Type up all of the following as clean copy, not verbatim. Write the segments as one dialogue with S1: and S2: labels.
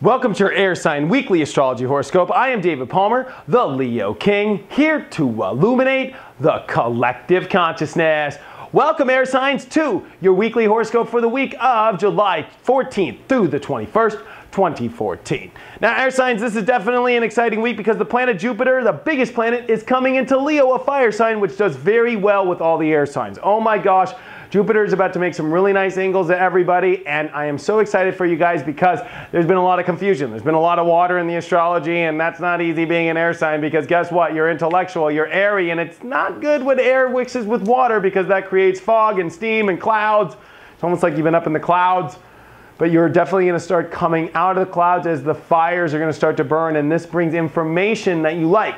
S1: Welcome to your air sign weekly astrology horoscope. I am David Palmer, the Leo King, here to illuminate the collective consciousness. Welcome, air signs, to your weekly horoscope for the week of July 14th through the 21st, 2014. Now, air signs, this is definitely an exciting week because the planet Jupiter, the biggest planet, is coming into Leo, a fire sign, which does very well with all the air signs. Oh my gosh. Jupiter is about to make some really nice angles to everybody, and I am so excited for you guys because there's been a lot of confusion. There's been a lot of water in the astrology, and that's not easy being an air sign because guess what? You're intellectual, you're airy, and it's not good when air mixes with water because that creates fog and steam and clouds. It's almost like you've been up in the clouds, but you're definitely going to start coming out of the clouds as the fires are going to start to burn, and this brings information that you like.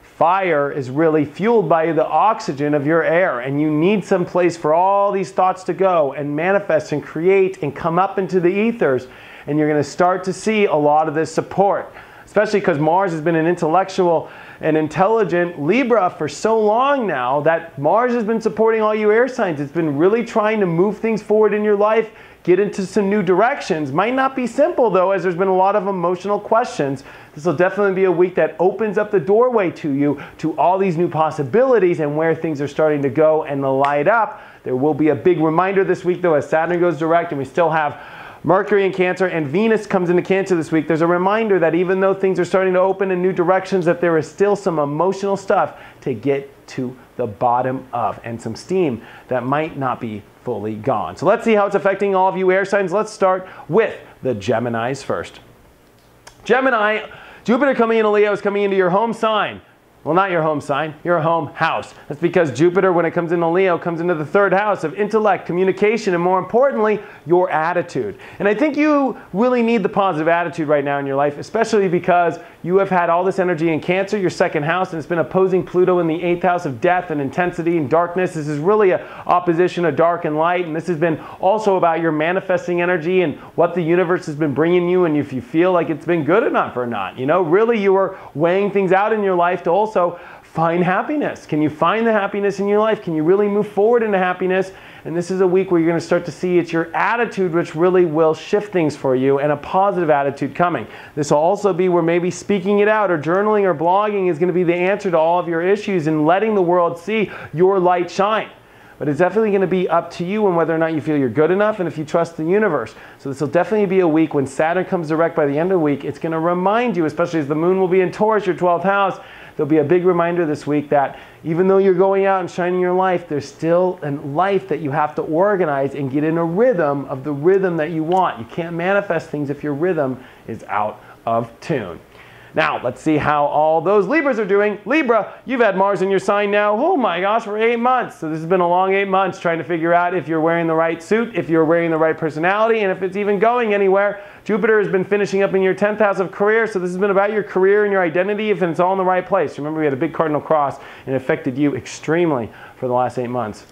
S1: Fire is really fueled by the oxygen of your air, and you need some place for all these thoughts to go and manifest and create and come up into the ethers, and you're going to start to see a lot of this support, especially because Mars has been an intellectual and intelligent Libra for so long now that Mars has been supporting all you air signs. It's been really trying to move things forward in your life, get into some new directions. Might not be simple though, as there's been a lot of emotional questions. This will definitely be a week that opens up the doorway to you to all these new possibilities and where things are starting to go and light up. There will be a big reminder this week though, as Saturn goes direct and we still have Mercury in Cancer and Venus comes into Cancer this week. There's a reminder that even though things are starting to open in new directions, that there is still some emotional stuff to get to the bottom of and some steam that might not be fully gone. So let's see how it's affecting all of you air signs. Let's start with the Geminis first. Gemini, Jupiter coming into Leo is coming into your home sign. Well, not your home sign, your home house. That's because Jupiter, when it comes into Leo, comes into the third house of intellect, communication, and more importantly, your attitude. And I think you really need the positive attitude right now in your life, especially because you have had all this energy in Cancer, your second house, and it's been opposing Pluto in the 8th house of death and intensity and darkness. This is really an opposition of dark and light, and this has been also about your manifesting energy and what the universe has been bringing you, and if you feel like it's been good enough or not. You know, really you are weighing things out in your life to also find happiness. Can you find the happiness in your life? Can you really move forward into happiness? And this is a week where you're going to start to see it's your attitude which really will shift things for you, and a positive attitude coming. This will also be where maybe speaking it out or journaling or blogging is going to be the answer to all of your issues and letting the world see your light shine. But it's definitely going to be up to you and whether or not you feel you're good enough and if you trust the universe. So this will definitely be a week when Saturn comes direct by the end of the week. It's going to remind you, especially as the moon will be in Taurus, your 12th house, there'll be a big reminder this week that even though you're going out and shining your life, there's still a life that you have to organize and get in a rhythm of the rhythm that you want. You can't manifest things if your rhythm is out of tune. Now, let's see how all those Libras are doing. Libra, you've had Mars in your sign now, oh my gosh, for 8 months. So this has been a long 8 months trying to figure out if you're wearing the right suit, if you're wearing the right personality, and if it's even going anywhere. Jupiter has been finishing up in your 10th house of career, so this has been about your career and your identity, if it's all in the right place. Remember, we had a big cardinal cross, and it affected you extremely for the last 8 months.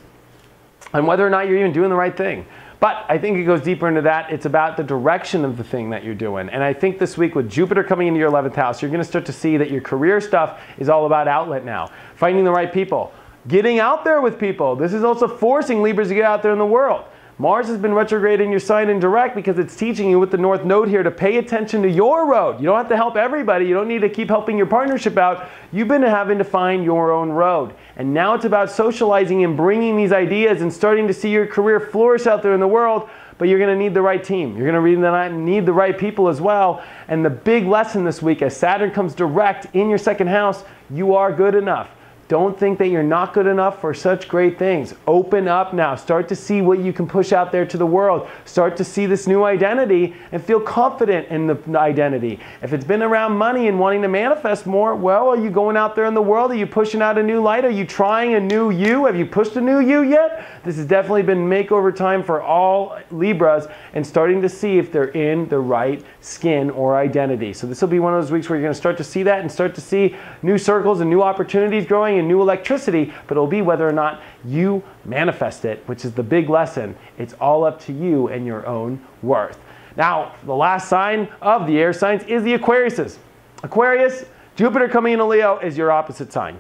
S1: And whether or not you're even doing the right thing. But I think it goes deeper into that. It's about the direction of the thing that you're doing. And I think this week with Jupiter coming into your 11th house, you're going to start to see that your career stuff is all about outlet now. Finding the right people. Getting out there with people. This is also forcing Libras to get out there in the world. Mars has been retrograde in your sign in direct because it's teaching you with the North Node here to pay attention to your road. You don't have to help everybody. You don't need to keep helping your partnership out. You've been having to find your own road. And now it's about socializing and bringing these ideas and starting to see your career flourish out there in the world. But you're going to need the right team. You're going to need the right people as well. And the big lesson this week, as Saturn comes direct in your second house, you are good enough. Don't think that you're not good enough for such great things. Open up now. Start to see what you can push out there to the world. Start to see this new identity and feel confident in the identity. If it's been around money and wanting to manifest more, well, are you going out there in the world? Are you pushing out a new light? Are you trying a new you? Have you pushed a new you yet? This has definitely been makeover time for all Libras and starting to see if they're in the right skin or identity. So this will be one of those weeks where you're going to start to see that and start to see new circles and new opportunities growing and new electricity, but it'll be whether or not you manifest it, which is the big lesson. It's all up to you and your own worth. Now, the last sign of the air signs is the Aquariuses. Aquarius, Jupiter coming into Leo is your opposite sign.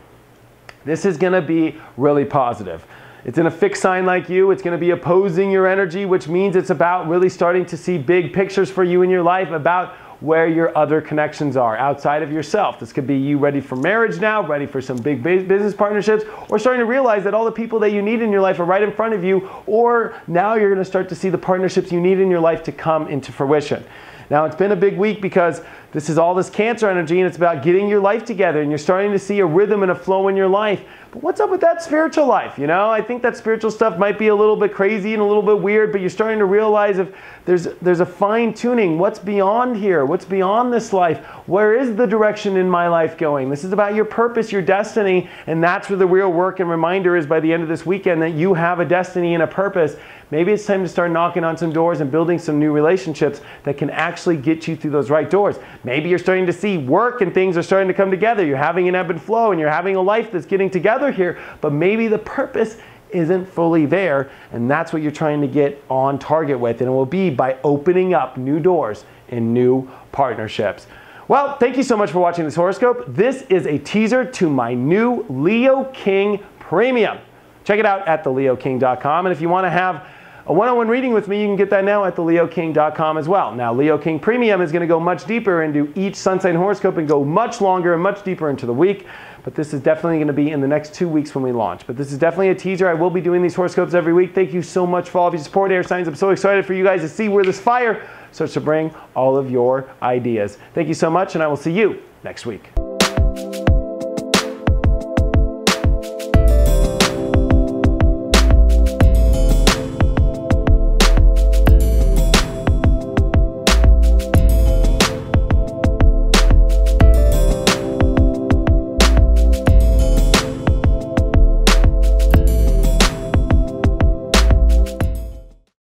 S1: This is going to be really positive. It's in a fixed sign like you. It's going to be opposing your energy, which means it's about really starting to see big pictures for you in your life, about where your other connections are outside of yourself. This could be you ready for marriage now, ready for some big business partnerships, or starting to realize that all the people that you need in your life are right in front of you, or now you're going to start to see the partnerships you need in your life to come into fruition. Now, it's been a big week because this is all this Cancer energy, and it's about getting your life together, and you're starting to see a rhythm and a flow in your life. But what's up with that spiritual life? You know, I think that spiritual stuff might be a little bit crazy and a little bit weird, but you're starting to realize if there's a fine tuning. What's beyond here? What's beyond this life? Where is the direction in my life going? This is about your purpose, your destiny, and that's where the real work and reminder is by the end of this weekend, that you have a destiny and a purpose. Maybe it's time to start knocking on some doors and building some new relationships that can actually get you through those right doors. Maybe you're starting to see work and things are starting to come together. You're having an ebb and flow and you're having a life that's getting together here, but maybe the purpose isn't fully there, and that's what you're trying to get on target with, and it will be by opening up new doors and new partnerships. Well, thank you so much for watching this horoscope. This is a teaser to my new Leo King Premium. Check it out at theleoking.com, and if you want to have a one-on-one reading with me, you can get that now at theleoking.com as well. Now, Leo King Premium is going to go much deeper into each sun sign horoscope and go much longer and much deeper into the week. But this is definitely going to be in the next 2 weeks when we launch. But this is definitely a teaser. I will be doing these horoscopes every week. Thank you so much for all of your support, air signs. I'm so excited for you guys to see where this fire starts to bring all of your ideas. Thank you so much, and I will see you next week.